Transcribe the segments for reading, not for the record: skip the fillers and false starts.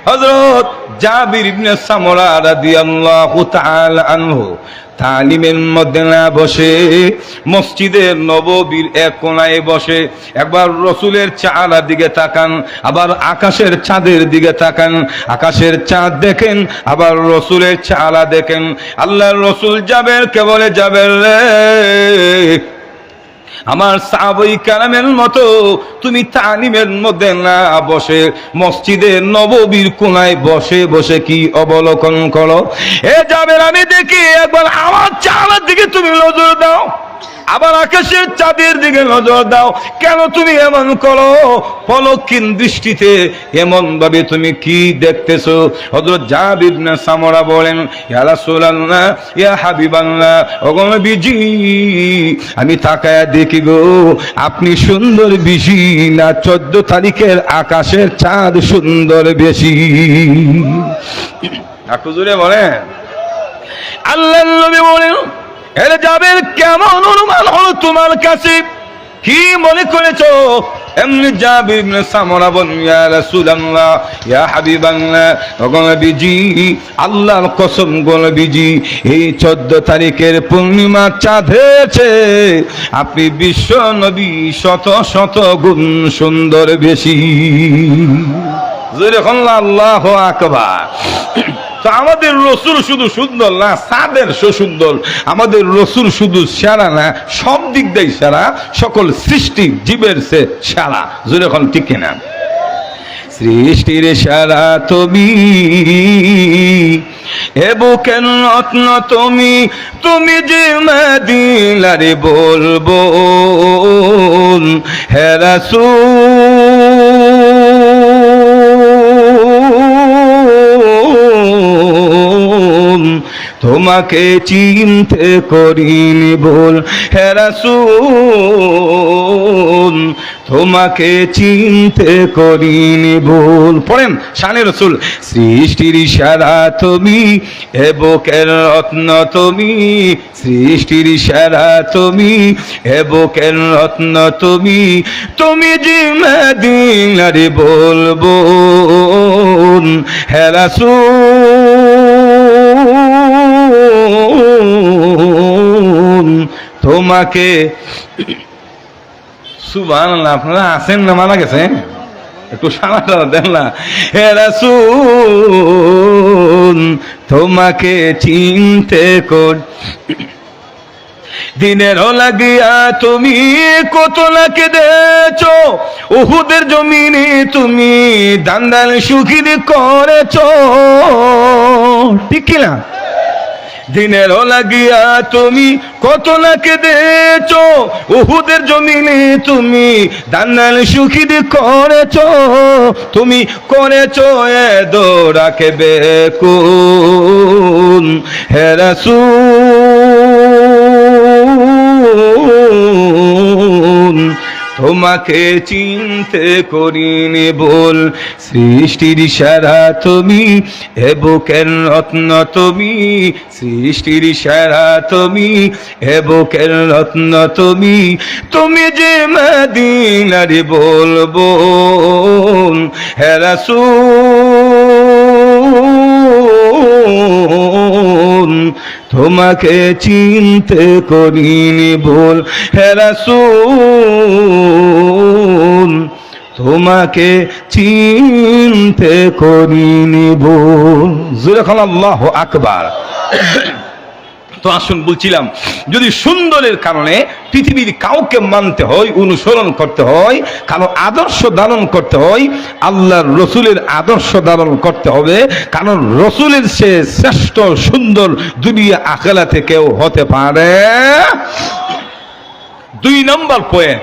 হযরত জাবির ইবনে সামরা রাদিয়াল্লাহু তাআলা আনহু তালিমের মধ্যে না বসে মসজিদের নববীর এক কোনায় বসে একবার রসুলের চেহারার দিকে তাকান, আবার আকাশের চাঁদের দিকে তাকান, আকাশের চাঁদ দেখেন, আবার রসুলের চেহারা দেখেন। আল্লাহর রসুল জাবেরকে বলে, জাবের রে, আমার সাহাবায়ে কেরামের মতো তুমি তালিমের মধ্যে না বসে মসজিদের নববীর কোনায় বসে বসে কি অবলোকন করো? এ জাবের, আমি দেখি একবার আমার চেহারার দিকে তুমি নজর দাও, আবার আকাশের চাঁদের দিকে নজর দাও। কেন তুমি এমন করো? পলকহীন দৃষ্টিতে এমন ভাবে তুমি কি দেখতেছো? হযরত জাবির ইবনে সামরা বলেন, ইয়া রাসূলুল্লাহ, ইয়া হাবিবাল্লাহ, ওগো নবীজি, আমি তাকায়া দেখি গো, আপনি সুন্দর বেশি না 14 তারিখের আকাশের চাঁদ সুন্দর বেশি? একটু জোরে বলেন। আল্লাহর নবী বলেন, এর জাবের, কেমন অনুমান হলো তোমার কাছে? কি মনে করেছো? এমনি জাবির ইবনে সামরা বলেন, ইয়া রাসূলুল্লাহ, ইয়া হাবিবাল্লাহ, ওগো নবীজি, আল্লাহর কসম গো নবীজি, এই 14 তারিখের পূর্ণিমা চাঁদ হয়েছে আপনি বিশ্ব নবী শত শত গুণ সুন্দর বেশি। জোরে বলেন আল্লাহু আকবার। তো আমাদের রসুল শুধু সুন্দর না, সাদের সুন্দর। আমাদের রসুল শুধু সেরা না, সব দিক দিয়ে সেরা, সকল সৃষ্টি জীবের সে সেরা। জোরে এখন ঠিক কিনা? সৃষ্টির সেরা তুমি, এ বুকের রত্ন তুমি, তুমি যে মদিনারে বলবো হে রাসূল, তোমাকে চিনতে করিনি ভুল হে রাসূল, তোমাকে চিনতে করিনি ভুল। পড়েন শানে রাসূল। সৃষ্টির সেরা তুমি, এ বুকের রত্ন তুমি, সৃষ্টির সেরা তুমি, এ বুকের রত্ন তুমি, তুমি যে মদিনারে বলবো হে রাসূল, তোমাকে। সুবহানাল্লাহ, আপনারা আছেন না মারা গেছেন? একটু সারাটা দেন না। হে রাসূল, তোমাকে চিনতে কর, দিনের লাগিয়া তুমি কত না কেঁদেছো, উহুদের জমিনে তুমি দান্দাল শহীদ করেছো, ঠিক কিনা? দিনের লাগিয়া তুমি কত না কেঁদেছো, উহুদের জমিনে তুমি দান্দাল শহীদ করেছো, তুমি করেছো এ দোরাকে বেকুন হে রাসূল, তোমাকে চিনতে করিনি ভুল। সৃষ্টির সেরা তুমি, এ বুকের রত্ন তুমি, সৃষ্টির সেরা তুমি, এ বুকের রত্ন তুমি, তুমি যে মদিনারে বলবো হে রাসূল, তোমাকে চিনতে করিনি ভুল হে রাসূল, তোমাকে চিনতে করিনি ভুল। জোরে বলেন আল্লাহু আকবার। তো আসুন, বলছিলাম, যদি সুন্দরের কারণে পৃথিবীর কাউকে মানতে হয়, অনুসরণ করতে হয়, কারণ আদর্শ ধারণ করতে হয়, আল্লাহর রসুলের আদর্শ ধারণ করতে হবে, কারণ রসুলের সে শ্রেষ্ঠ সুন্দর দুনিয়া আখিরাতে কেউ হতে পারে। 2 নম্বর পয়েন্ট,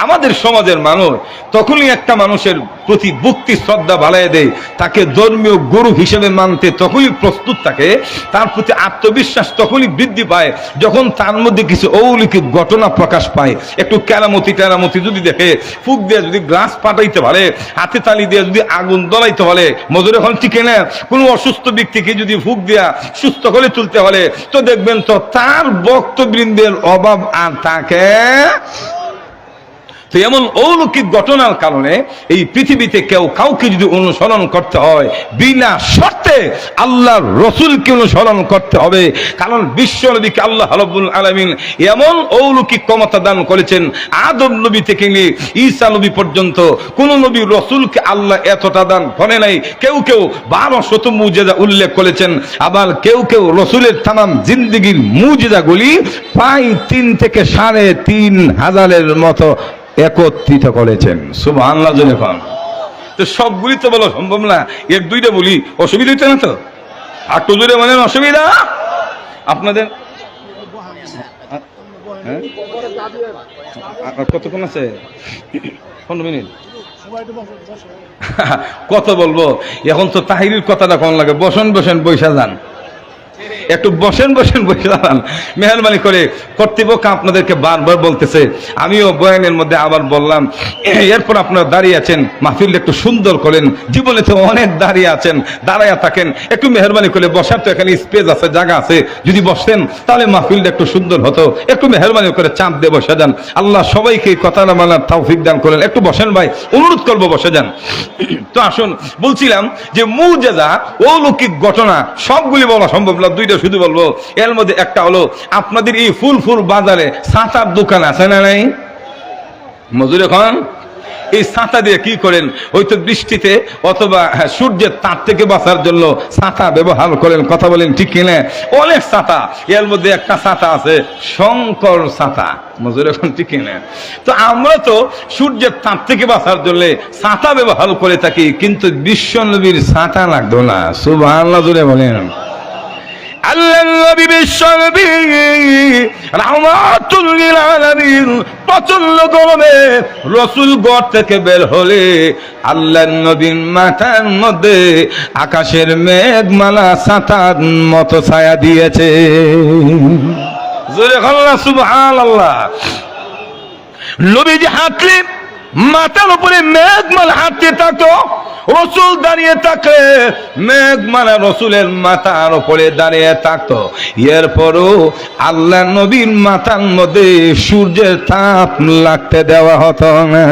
আমাদের সমাজের মানুষ তখনই একটা মানুষের প্রতি ভক্তি শ্রদ্ধা বাড়ায় দেয়, তাকে ধর্মীয় গুরু হিসেবে মানতে তখনই প্রস্তুত থাকে, তার প্রতি আত্মবিশ্বাস তখনই বৃদ্ধি পায় যখন তার মধ্যে কিছু অলৌকিক ঘটনা প্রকাশ পায়। একটু কেরামতি যদি দেখে, ফুক দিয়ে যদি গ্লাস পাঠাইতে পারে, হাতে তালি দিয়ে যদি আগুন জ্বলাইতে পারে, মজুর এখন ঠিক না, কোনো অসুস্থ ব্যক্তিকে যদি ফুক দিয়া সুস্থ করে তুলতে পারে, তো দেখবেন তো তার ভক্তবৃন্দের অভাব আর তাকে তো এমন অলৌকিক ঘটনার কারণে এই পৃথিবীতে কেউ কাউকে যদি অনুসরণ করতে হয়, বিনা শর্তে আল্লাহর রসুলকে অনুসরণ করতে হবে। কারণ বিশ্ব নবীকে আল্লাহ রাব্বুল আলামিন এমন অলৌকিক ক্ষমতা দান করেছেন, আদম নবী থেকে নিয়ে ঈসা নবী পর্যন্ত কোন নবী রসুলকে আল্লাহ এতটা দান করে নাই। কেউ কেউ 12শত মুজিজা উল্লেখ করেছেন, আবার কেউ কেউ রসুলের তামাম জিন্দেগির মুজিজাগুলি প্রায় 3 থেকে 3,500 মতো একত্রিত করেছেন। সুবহানাল্লাহ জোরে বলেন। তো সবগুলি তো বলা সম্ভব না, 1-2টা বলি, অসুবিধা হইতে না তো? আর তো জোরে বলেন অসুবিধা আপনাদের? কতক্ষণ আছে? 15 মিনিট। কত বলবো এখন? তো তাহিরির কথাটা কোন লাগে, বসেন বসেন বৈশা যান, একটু বসেন বসেন বসে যান মেহরবানি করে। কর্তৃপক্ষ আপনাদেরকে বারবার বলতেছে, আমিও বয়ানের মধ্যে আবার বললাম, এরপর আপনারা দাঁড়িয়ে আছেন, মাহফিলটা একটু সুন্দর করেন। জীবনে তো অনেক দাঁড়িয়ে আছেন, দাঁড়াইয়া থাকেন, একটু মেহরবানি করে বসার তো এখানে স্পেস আছে, জায়গা আছে, যদি বসতেন তাহলে মাহফিলটা একটু সুন্দর হতো। একটু মেহরবানি করে চাপ দিয়ে বসে যান। আল্লাহ সবাইকে কথাটা মানার তৌফিক দান করেন। একটু বসেন ভাই, অনুরোধ করবো বসে যান। তো আসুন, বলছিলাম যে মুজিজা অলৌকিক ঘটনা সবগুলি বলা সম্ভব না, 2টা শুধু বলবো। এর মধ্যে একটা হলো, আপনাদের এই ফুল বাজারে ছাতার দোকান আছে না নাই? মজুর এখন এই ছাতা দিয়ে কি করেন? হয়তো বৃষ্টিতে অথবা সূর্যের তাপ থেকে বাঁচার জন্য ছাতা ব্যবহার করেন। কথা বলেন ঠিক কিনা? অনেক ছাতা, এর মধ্যে একটা ছাতা আছে শঙ্কর ছাতা। মজুর এখন ঠিক কিনা? তো আমরা তো সূর্যের তাপ থেকে বাঁচার জন্য ছাতা ব্যবহার করে থাকি, কিন্তু বিশ্ব নবীর ছাতা লাগতো না। সুবহানাল্লাহ জোরে বলেন। আল্লাহ নবী বিশ্ব নবী রাহমাতুল লিল আলামিন প্রচন্ড গরমে রাসূল ঘর থেকে বের হলে আল্লাহ নবীর মাথার মধ্যে আকাশের মেঘমালা ছাতার মতো ছায়া দিয়েছে। জোরে আল্লাহ সুবহানাল্লাহ। নবীজি হাঁটলেন, মাথার উপরে মেঘমালা হাঁটতে থাকতো, রসুল দাঁড়িয়ে থাকলে মেঘমালা রসুলের মাথার উপরে দাঁড়িয়ে থাকতো। এরপরও আল্লাহ নবীর মাথার মধ্যে সূর্যের তাপ লাগতে দেওয়া হতো না।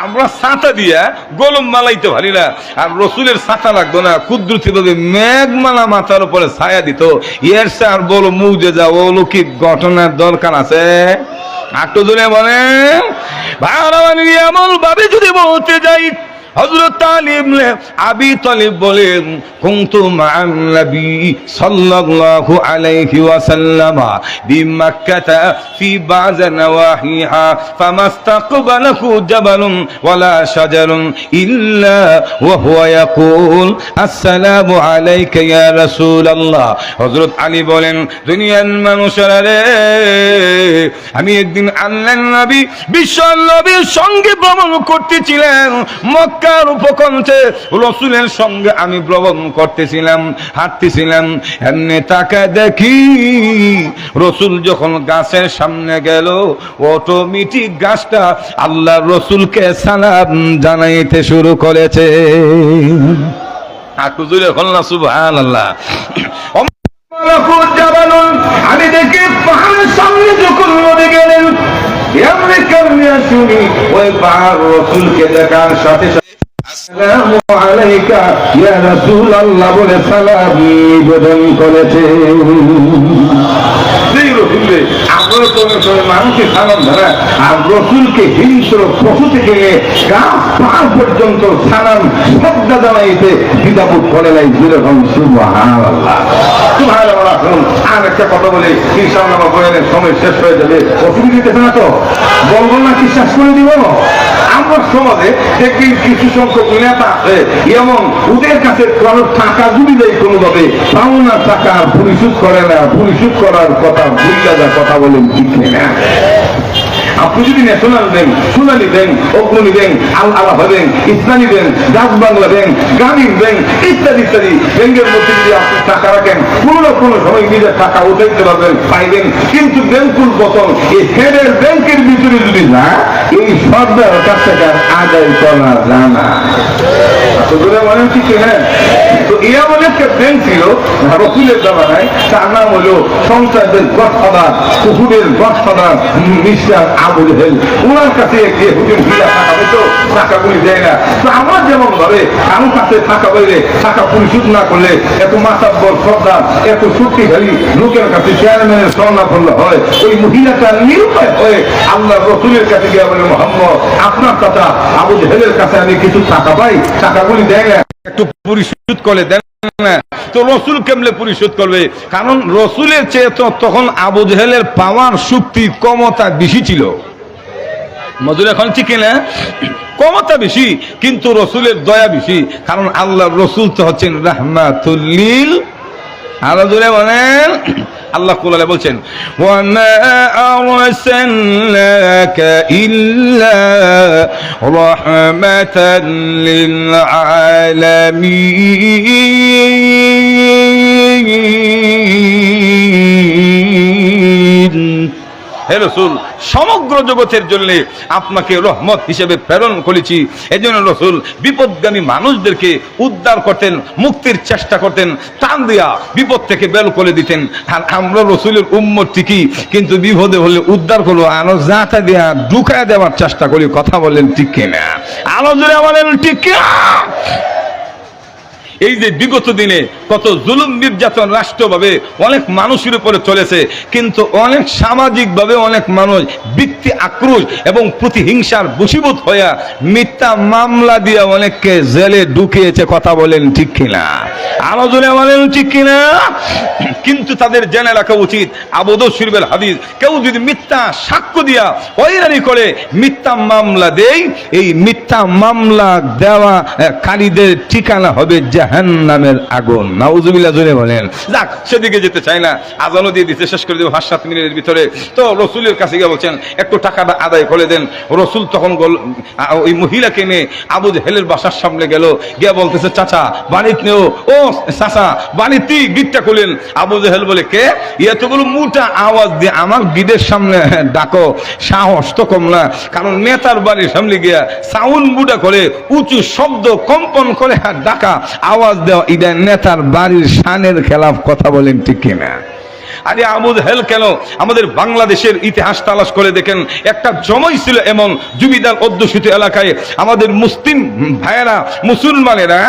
আমরা ছাতা দিয়া গলম মালাইতে পারি না, আর রসুলের ছাতা লাগতো না, কুদরতি ভাবে মেঘমালা মাথার উপরে ছায়া দিত। এর আর বলো মুজিজা অলৌকিক ঘটনার দরকার আছে? একটু জোরে বলেন ভাই। এমন ভাবে যদি বলতে যাই, হযরত আলী ইবনে আবি তালিব বলেন, কুনতু মা'আন নবী সাল্লাল্লাহু আলাইহি ওয়াসাল্লাম বিমাক্কাতা ফি বা'য নওয়াহিহা ফামাস্তাকবালাহু জাবালুন ওয়ালা শাজারুন ইল্লা ওয়া হুয়া ইয়াকুল আসসালামু আলাইকা ইয়া রাসূলুল্লাহ। হযরত আলী বলেন, দুনিয়ার মানুষেরা রে, আমি একদিন আল্লাহর নবী বিশ্ব নবীর সঙ্গে ভ্রমণ করতেছিলাম, মক্কার উপকণ্ঠে রসুলের সঙ্গে আমি ভ্রমণ করতেছিলাম, হাঁটতেছিলাম। এমনি তাকায় দেখি রসুল যখন গাছের সামনে গেল, অটোমেটিক গাছটা আল্লাহ রসুলকে সালাম জানাইতে শুরু করেছে। সুবহানাল্লাহ। আমি দেখি পাহাড়ের সামনে যখন নদী গেলেন, এমনি কারণে শুনি ওই পাহাড় রসুলকে দেখার সাথে আসসালামু আলাইকা ইয়া রাসূলুল্লাহ বলে সালাম নিবেদন করেছে। আমরা তো মানুষকে সালাম ধরা, আর রসুলকে হিংস্র পশু থেকে গাছ পাহাড় পর্যন্ত সালাম শ্রদ্ধা জানাইতে দ্বিধাবোধ করে নাই। যেরকম সুবহানাল্লাহ সুবহানাল্লাহ। আর একটা কথা বলে ইনশাআল্লাহ বয়ানের সময় শেষ হয়ে যাবে, অসুবিধা না তো? বলবো না কি শেষ করে দিব? আমরা সমাজে দেখি কিছু সংখ্যক নেতা আছে এমন, ওদের কাছে কারোর টাকা জুড়ি দেয় কোনোভাবে, পাওনা টাকা পরিশোধ করে না, পরিশোধ করার কথা ভুলিয়া যা কথা বলেন ঠিক না। আপনি যদি ন্যাশনাল ব্যাংক, সোনালী ব্যাংক, অগ্রণী ব্যাংক, আল আলাফা ব্যাংক, ইসলামী ব্যাংক, ডাক বাংলা ব্যাংক, গ্রামীণ ব্যাংক ইত্যাদি ইত্যাদি ব্যাংকের মধ্যে যদি আপনি টাকা রাখেন, কোনো না কোনো সময় নিজের টাকা উঠাইতে পারবেন, পাইবেন। কিন্তু ব্যাংকুল পতন এই হেডের ব্যাংকের ভিতরে যদি না, এই সরকার কাছ থেকে আদায় করা যায় না। বলেন ঠিক হ্যাঁ। তো এরা অনেক ব্যাংক ছিল রসুলের জামানায়, তার নাম হলো সন্ত্রাসের গডফাদার, কুকুরের গডফাদার মিস্টার আবুল হেল। ওনার কাছে গিয়ে হুজুর হিলা টাকা পেতো, টাকাগুলি দেয় না। তো আমার যেমন ধরে কারো কাছে টাকা পাইলে টাকা পরিশোধ না করলে এত মাতাব্বর সর্দার, এত শক্তিশালী লোকের কাছে চেয়ারম্যানের স্বর্ণাপন্ন হয়। ওই মহিলাটা নিরুপায় হয়ে আল্লাহ রসুলের কাছে গিয়ে বলে, মোহাম্মদ আপনার কথা আবুল হেলের কাছে আমি কিছু টাকা পাই, টাকাগুলি দেয় না, একটু পরিশোধ করে দেন না। তো রসুল কেমনে পরিশোধ করবে? কারণ রসুলের চেয়ে তো তখন আবু জেহেলের পাওয়ার শক্তি ক্ষমতা বেশি ছিল। মজুর এখন ঠিক না, ক্ষমতা বেশি কিন্তু রসুলের দয়া বেশি। কারণ আল্লাহ রসুল তো হচ্ছেন রাহমাতুল লিল আরো জোরে বলেন। আল্লাহ কোরআনে বলছেন, ওয়ামা আরসালনাকা ইল্লা রাহমাতাল লিল আলামিন। হে রাসূল, সমগ্র জগতের জন্য আপনাকে রহমত হিসেবে প্রেরণ করেছি। এজন্য রাসূল বিপদগামী মানুষদেরকে উদ্ধার করতেন, মুক্তির চেষ্টা করতেন, টান দিয়া বিপদ থেকে বের করে দিতেন। আর আমরা রাসূলের উম্মত ঠিকই, কিন্তু বিপদে হলে উদ্ধার করবো আরো জাতা দিয়া ঢুকায় দেওয়ার চেষ্টা করি। কথা বলেন ঠিক কিনা? আরো জোরে বলেন ঠিক কিনা? এই যে বিগত দিনে কত জুলুম নির্যাতন রাষ্ট্রভাবে অনেক মানুষের উপরে চলেছে, কিন্তু অনেক সামাজিকভাবে অনেক মানুষ ব্যক্তি আক্রোশ এবং প্রতিহিংসার বশীভূত হইয়া মিথ্যা মামলা দিয়ে অনেককে জেলে ঢুকিয়েছে। কথা বলেন ঠিক কিনা? আরো জোরে বলেন ঠিক কিনা? কিন্তু তাদের জেনে রাখা উচিত, আবু দাউদ শরীফের হাদিস, কেউ যদি মিথ্যা সাক্ষ্য দিয়া হয়রানি করে মিথ্যা মামলা দেয়, এই মিথ্যা মামলা দেওয়া কারীদের ঠিকানা হবে জাহান্নামের আগুন। নাউজুবিল্লাহ জোরে বলেন। যাক, সেদিকে যেতে চাই না, আজানও দিয়ে দিতে শেষ করে দেব 5-7 মিনিটের ভিতরে। তো রসুলের কাছে গিয়ে বলছেন একটু টাকাটা আদায় করে দেন। রসুল তখন ওই মহিলাকে নিয়ে আবু জেহেলের বাসার সামনে গেল, গিয়ে বলতেছে, চাচা বাড়িতে নেও। ও চাচা বাড়িতে, গিটটা খুলেন। আবু জেহেল বলে, কে? এতগুলো মোটা আওয়াজ দিয়ে আমার গিটের সামনে ডাকো, সাহস তো কম না। কারণ নেতার বাড়ির সামনে গিয়া সাউন্ড বুডা করে উঁচু শব্দ কম্পন করে ডাকা, আওয়াজ দেওয়া, এটা নেতার বাড়ির শানের খেলাফ। কথা বলেন ঠিক কিনা? আরে আবু জেহেল কেন? আমাদের বাংলাদেশের ইতিহাস তালাশ করে দেখেন, একটা জমাই ছিল এমন জমিদার অধ্যুষিত এলাকায়, আমাদের মুসলিম ভাইয়েরা, মুসলমানেরা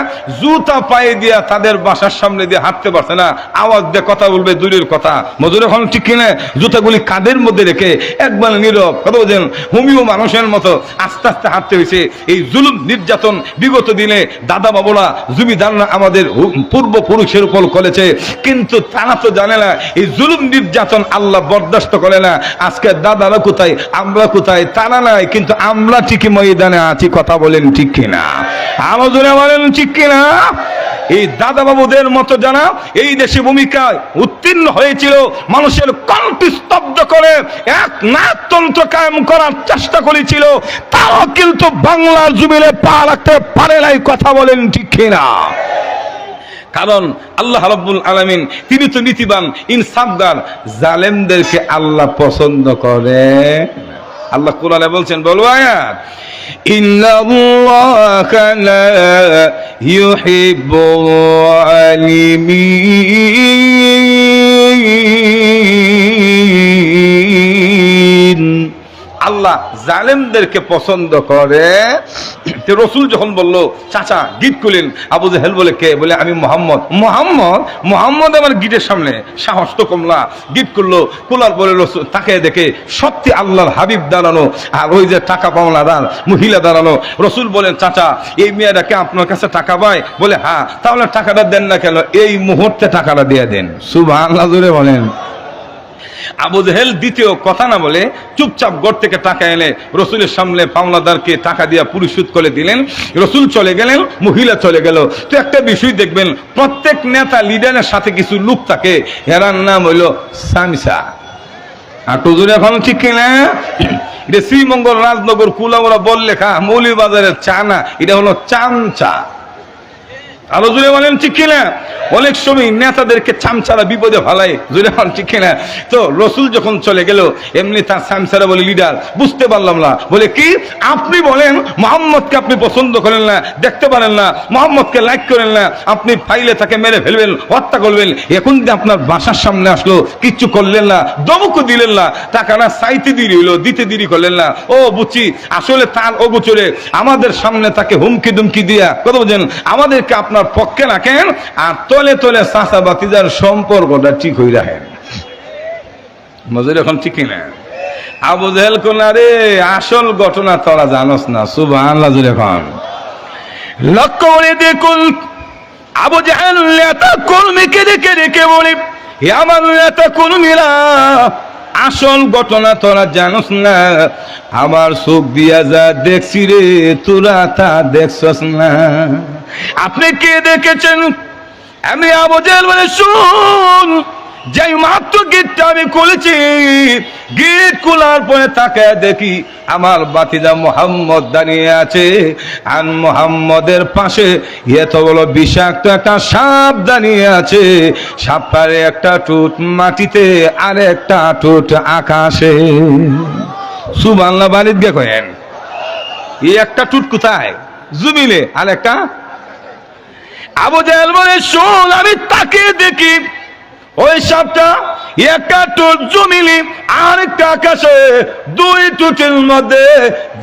জুতা পায়ে দিয়া তাদের বাসার সামনে দিয়ে হাঁটতে পারছে না, আওয়াজ দিয়ে কথা বলবে দূরের কথা। মজুর এখন ঠিক কিনা? জুতাগুলি কাঁধের মধ্যে রেখে একবার নীরব, কথা বলছেন, হুমিও মানুষের মতো আস্তে আস্তে হাঁটতে হয়েছে। এই জুলুম নির্যাতন বিগত দিনে দাদা বাবুরা, জমিদাররা আমাদের পূর্বপুরুষের উপর করেছে, কিন্তু তারা তো জানে না এই জুলুম নির্যাতন আল্লাহ বরদাস্ত করে না। আজকে দাদারা কোথায়, আমরা কোথায়? তারা নাই, কিন্তু আমরা ঠিকই ময়দানে আছি। কথা বলেন ঠিক কিনা? আরো জোরে বলেন ঠিক কিনা? এই দাদা বাবুদের মতো যারা এই দেশে ভূমিকায় উত্তীর্ণ হয়েছিল, মানুষের কণ্ঠ স্তব্ধ করে এক নায়কতন্ত্র কায়েম করার চেষ্টা করেছিল, তারাও কিন্তু বাংলার জমিনে পা রাখতে পারে নাই। কথা বলেন ঠিক কিনা? কারণ আল্লাহ রাব্বুল আলামিন তিনি তো নীতিবান, ইনসাফগার। জালেমদেরকে আল্লাহ পছন্দ করে। আল্লাহ কোরআনে বলছেন, বলো আয়াত, ইন্নাল্লাহা লা ইউহিব্বুল যালিমিন। আল্লাহ জালেমদেরকে পছন্দ করে। রসুল যখন বলল, চাচা গিট খুলেন, আবু জেহেল বলে, কে? বলে, আমি মোহাম্মদ। মোহাম্মদ আমার গিটের সামনে, সাহস তো কমলা। গিট করলো, খোলার পরে রসুল তাকে দেখে সত্যি আল্লাহর হাবিব দাঁড়ানো, আর ওই যে টাকা পাওনাদার মহিলা দাঁড়ানো। রসুল বলেন, চাচা এই মেয়েটাকে আপনার কাছে টাকা পায়? বলে, হ্যাঁ। তাহলে টাকাটা দেন না কেন? এই মুহূর্তে টাকাটা দিয়ে দেন। সুবহানাল্লাহ জোরে বলেন। আবু জেহেল দ্বিতীয় কথা না বলে চুপচাপ ঘর থেকে টাকা এনে রসুলের সামনে পাওনাদারকে টাকা দিয়া পরিশোধ করে দিলেন। রসুল চলে গেলেন, মহিলা চলে গেল। তো একটা বিষয় দেখবেন, প্রত্যেক নেতা লিডারের সাথে কিছু লোক থাকে, এরার নাম হইল সামিসা। আর টুজুর এখন ঠিক কিনা? এটা শ্রীমঙ্গল রাজনগর কুলাউড়া বল লেখা মৌলভীবাজারের চা না, এটা হলো চামচা। আলো জুড়ে বলেন ঠিক কিনা? অনেক সময় নেতাদেরকে চামচারা বিপদে ভালায়, জুড়ে বলেন ঠিক কিনা? তো রসুল যখন চলে গেল, এমনি তার চামচারা বলে, লিডার বুঝতে পারলাম না, বলে কি আপনি বলেন মোহাম্মদকে আপনি পছন্দ করেন না, দেখতে পারেন না, মোহাম্মদকে লাইক করেন না, আপনি ফাইলে তাকে মেরে ফেলবেন, হত্যা করবেন, এখন যে আপনার বাসার সামনে আসলো কিচ্ছু করলেন না, দমকও দিলেন না, টাকাটা চাইতে দেরি হইলো, দিতে দেরি করলেন না। ও বুঝছি, আসলে তার অগোচরে আমাদের সামনে তাকে হুমকি দুমকি দিয়া কথা বলছেন, আমাদেরকে আপনার পক্ষে রাখেন, আর তলে তলে চাচা বাতিজার সম্পর্কটা ঠিক হয়ে রাখেন। মজুর এখন ঠিক না? আবু জেহেল কোনা রে, আসল ঘটনা তোরা জানোস না। সুবহানাল্লাহ জুড়ে খান। লক্ষ্য করে দেখুন, আবু জেহেল নেতা কর্মীকে দেখে রেখে বলে, হে আমার নেতা কর্মীরা, আসল ঘটনা তোরা জানোস না, আমার চোখ দিয়া যা দেখছি রে, তোরা তা দেখছস না। আপনি কে দেখেছেন? আমি আবু জেহেল বলে, শুন, যে মাত্র গেটটা আমি খুলেছি, গেট খোলার পরে তাকে দেখি আমার বাতিজা মোহাম্মদ দাঁড়িয়ে আছে, আর মোহাম্মদের পাশে এত বড় বিষাক্ত একটা সাপ দাঁড়িয়ে আছে, সাপটার একটা ঠোঁট মাটিতে আর একটা ঠোঁট আকাশে। সুবহানাল্লাহ বাড়িতে গে কয়েন, এই একটা ঠোঁট কোথায়? জমিনে, আর একটা। আবু জেহেল বলে, শোন, আমি তাকে দেখি, ওই সাপটা একটা ঠোঁট জমিলি আর একটা আকাশে, দুই ঠোঁটের মধ্যে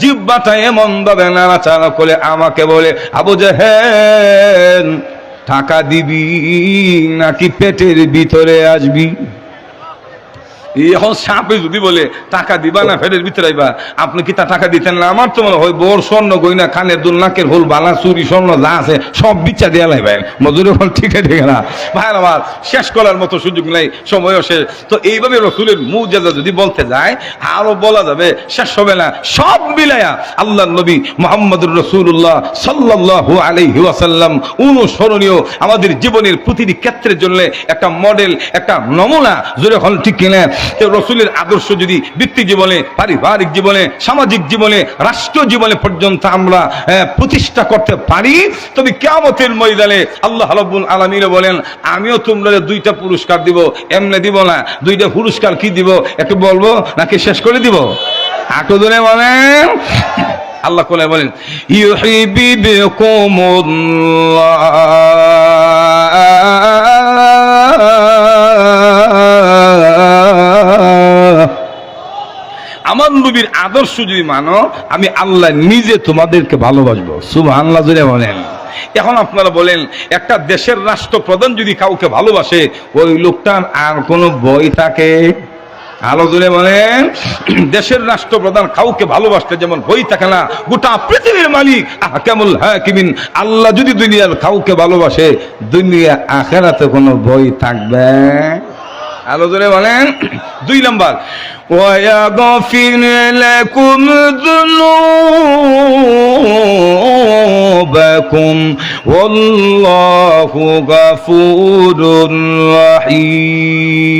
জিহ্বাটা এমন ভাবে নাড়াচাড়া করে আমাকে বলে, আবু জেহেল টাকা দিবি নাকি পেটের ভিতরে আসবি? এখন সাপে যদি বলে টাকা দিবা না ফেরের ভিতরে আইবা, আপনি কি তা টাকা দিতেন না? আমার তো মনে হয় বড় স্বর্ণ গয়না, কানের দুল, নাকের ফুল, বালা, চুরি, স্বর্ণ যা আছে সব বিচা দেওয়া লাগবে। মজুরি ফল ঠিক না ভাই আমার, শেষ করার মতো সুযোগ নাই, সময়ও শেষ। তো এইভাবে রসুলের মুজিজা যদি বলতে যায় আরো বলা যাবে, শেষ হবে না। সব মিলায়া আল্লাহর নবী মুহাম্মদুর রাসূলুল্লাহ সাল্লাল্লাহু আলাইহি ওয়াসাল্লাম অনুসরণীয়, আমাদের জীবনের প্রতিটি ক্ষেত্রের জন্য একটা মডেল, একটা নমুনা, জোরে হল ঠিক কিনা? রসুলের আদর্শ যদি ব্যক্তি জীবনে, পারিবারিক জীবনে, সামাজিক জীবনে, রাষ্ট্র জীবনে পর্যন্ত আমরা প্রতিষ্ঠা করতে পারি, তবে কিয়ামতের ময়দানে আল্লাহ রাব্বুল আলামিন বলেন, আমিও তোমরা দুইটা পুরস্কার দিব। এমনি দিব না, দুইটা পুরস্কার কি দিব একটু বলবো নাকি শেষ করে দিব? একটু ধরে বলেন। আল্লাহ কোলে বলেন, ইউহিব্বুকুমুল্লাহ, আমার নবীর আদর্শ যদি মানো, আমি আল্লাহ নিজে তোমাদেরকে ভালোবাসবো। সুবহানাল্লাহ জোরে বলেন। এখন আপনারা বলেন, একটা দেশের রাষ্ট্রপ্রধান যদি কাউকে ভালোবাসে, ওই লোকটার আর কোনো ভয় থাকে? আলো জোরে বলেন। দেশের রাষ্ট্রপ্রধান কাউকে ভালোবাসতে যেমন ভয় থাকে না, গোটা পৃথিবীর মালিক আহকামুল হাকিমিন আল্লাহ যদি দুনিয়ার কাউকে ভালোবাসে, দুনিয়া আখিরাতে কোনো ভয় থাকবে? আলো জোরে বলেন। 2 নাম্বার, ويغفر لكم ذنوبكم والله غفور رحيم।